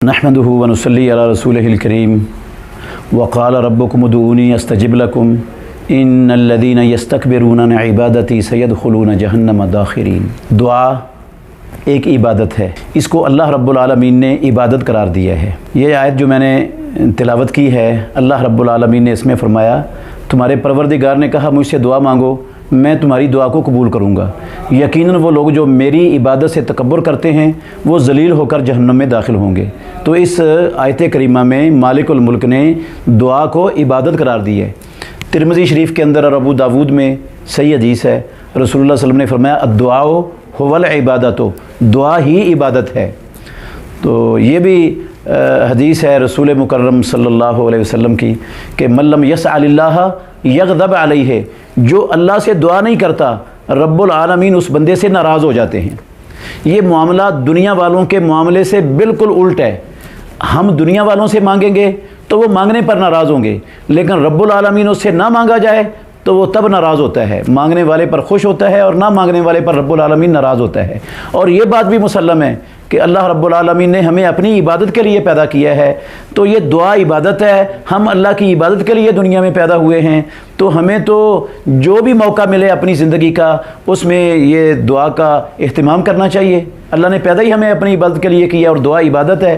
नहमदुहु व नुसल्ली अला रसूलिहिल करीम वक़ाल रब्बुकुम उदूनी अस्तजिब लकुम इन्नल्लज़ीना यस्तकबिरूना अन इबादती सयदखुलूना जहन्नम दाखिरीन। दुआ एक इबादत है, इसको अल्लाह रब्बुल आलमीन ने इबादत करार दिया है। ये आयत जो मैंने तिलावत की है, अल्लाह रब्बुल आलमीन ने इसमें फ़रमाया, तुम्हारे परवरदिगार ने कहा मुझसे दुआ मांगो, मैं तुम्हारी दुआ को कबूल करूँगा। यकीनन वो लोग जो मेरी इबादत से तकब्बुर करते हैं वो ज़लील होकर जहन्नम में दाखिल होंगे। तो इस आयत करीमा में मालिकुल मुल्क ने दुआ को इबादत करार दी है। तिरमिज़ी शरीफ के अंदर और अबू दाऊद में सही हदीस है, रसूलुल्लाह सल्लल्लाहु अलैहि वसल्लम ने फरमाया अद्दुआओ हुवल इबादतो, दुआ ही इबादत है। तो ये भी हदीस है रसूल मुकर्रम सल्लल्लाहु अलैहि वसल्लम की कि मल्लम यसअलिल्लाह यग़ज़ब अलैहि, जो अल्लाह से दुआ नहीं करता रब्बुल आलमीन उस बंदे से नाराज़ हो जाते हैं। ये मामला दुनिया वालों के मामले से बिल्कुल उल्ट है। हम दुनिया वालों से मांगेंगे तो वो मांगने पर नाराज़ होंगे, लेकिन रब्बुल आलमीन उससे ना मांगा जाए तो वो तब नाराज़ होता है। मांगने वाले पर खुश होता है और ना मांगने वाले पर रब्बुल आलमीन नाराज़ होता है। और ये बात भी मुसल्लम है कि अल्लाह रब्बुल आलमीन ने हमें अपनी इबादत के लिए पैदा किया है, तो ये दुआ इबादत है। हम अल्लाह की इबादत के लिए दुनिया में पैदा हुए हैं, तो हमें तो जो भी मौका मिले अपनी ज़िंदगी का उसमें ये दुआ का इह्तिमाम करना चाहिए। अल्लाह ने पैदा ही हमें अपनी इबादत के लिए किया और दुआ इबादत है।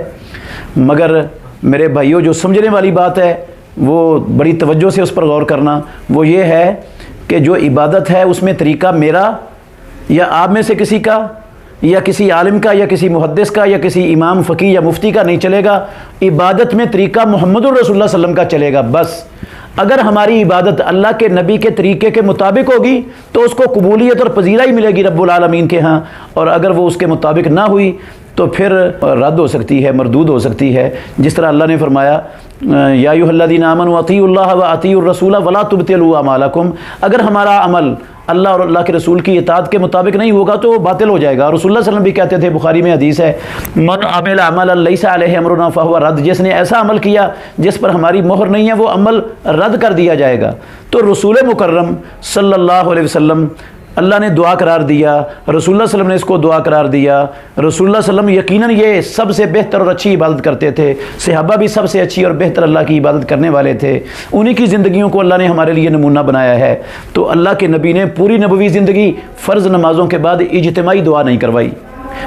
मगर मेरे भाइयों, जो समझने वाली बात है वो बड़ी तवज्जो से उस पर गौर करना, वो ये है कि जो इबादत है उसमें तरीक़ा मेरा या आप में से किसी का या किसी आलिम का या किसी मुहद्दिस का या किसी इमाम फ़कीह या मुफ्ती का नहीं चलेगा। इबादत में तरीक़ा मुहम्मदुर रसूलुल्लाह सल्लल्लाहु अलैहि वसल्लम का चलेगा बस। अगर हमारी इबादत अल्लाह के नबी के तरीक़े के मुताबिक होगी तो उसको कबूलियत और पजीरा ही मिलेगी रब्बुल आलमीन के यहाँ, और अगर वो उसके मुताबिक ना हुई तो फिर रद्द हो सकती है, मरदूद हो सकती है। जिस तरह अल्लाह ने फरमाया या अय्युहल्लज़ीना आमनू अतीउल्लाह व अतीउर रसूला वला तुबतिलू अमालकुम, अगर हमारा अमल अल्लाह और अल्लाह के रसूल की इताअत के मुताबिक नहीं होगा तो वो बातिल हो जाएगा। और रसूलुल्लाह सल्लल्लाहु अलैहि वसल्लम भी कहते थे, बुखारी में हदीस है, मन अमिल अमलन लैसा अलैहि अमरुना फहुव रद्द, जिसने ऐसा अमल किया जिस पर हमारी मोहर नहीं है वो अमल रद्द कर दिया जाएगा। तो रसूल मुकर्रम सल्लल्लाहु अलैहि वसल्लम अल्लाह ने दुआ करार दिया, रसूलुल्लाह सल्लल्लाहु अलैहि वसल्लम ने इसको दुआ करार दिया। रसूलुल्लाह सल्लल्लाहु अलैहि वसल्लम यकीनन ये सबसे बेहतर और अच्छी इबादत करते थे। सहाबा भी सबसे अच्छी और बेहतर अल्लाह की इबादत करने वाले थे। उन्हीं की ज़िंदगियों को अल्लाह ने हमारे लिए नमूना बनाया है। तो अल्लाह के नबी ने पूरी नबवी ज़िंदगी फ़र्ज़ नमाज़ों के बाद इज्तिमाई दुआ नहीं करवाई,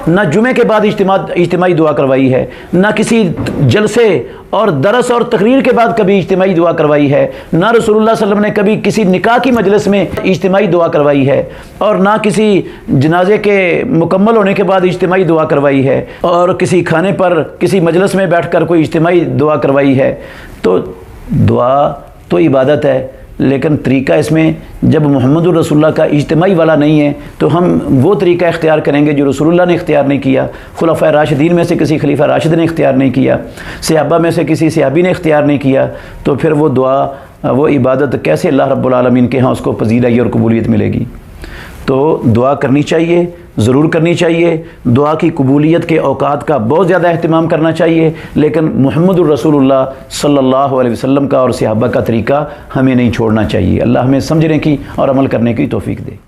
ना जुमे के बाद इज्तिमाई दुआ करवाई है, ना किसी जलसे और दरस और तकरीर के बाद कभी इज्तिमाई दुआ करवाई है, ना रसूलुल्लाह सल्लल्लाहु अलैहि वसल्लम ने कभी किसी निकाह की मजलिस में इज्तिमाई दुआ करवाई है, और ना किसी जनाजे के मुकम्मल होने के बाद इज्तिमाई दुआ करवाई है, और किसी खाने पर किसी मजलिस में बैठकर कोई इज्तिमाई दुआ करवाई है। तो दुआ तो इबादत है, लेकिन तरीक़ा इसमें जब मुहम्मदुर रसूलुल्लाह का इज्तिमाई वाला नहीं है तो हम वो तरीक़ा इख्तियार करेंगे जो रसूलुल्लाह ने इख्तियार नहीं किया, खुलफ़ाए राशिदीन में से किसी खलीफा राशिद ने इख्तियार नहीं किया, सहाबा में से किसी सहाबी ने इख्तियार नहीं किया, तो फिर वो दुआ वो इबादत कैसे अल्लाह रब्बुल आलमीन के यहाँ उसको पजीराई और कबूलियत मिलेगी। तो दुआ करनी चाहिए, ज़रूर करनी चाहिए। दुआ की कबूलियत के औकात का बहुत ज़्यादा अहतमाम करना चाहिए, लेकिन मुहम्मदुर रसूलुल्लाह सल्लल्लाहु अलैहि वसल्लम का और सहाबा का तरीक़ा हमें नहीं छोड़ना चाहिए। अल्लाह हमें समझने की और अमल करने की तौफीक दे।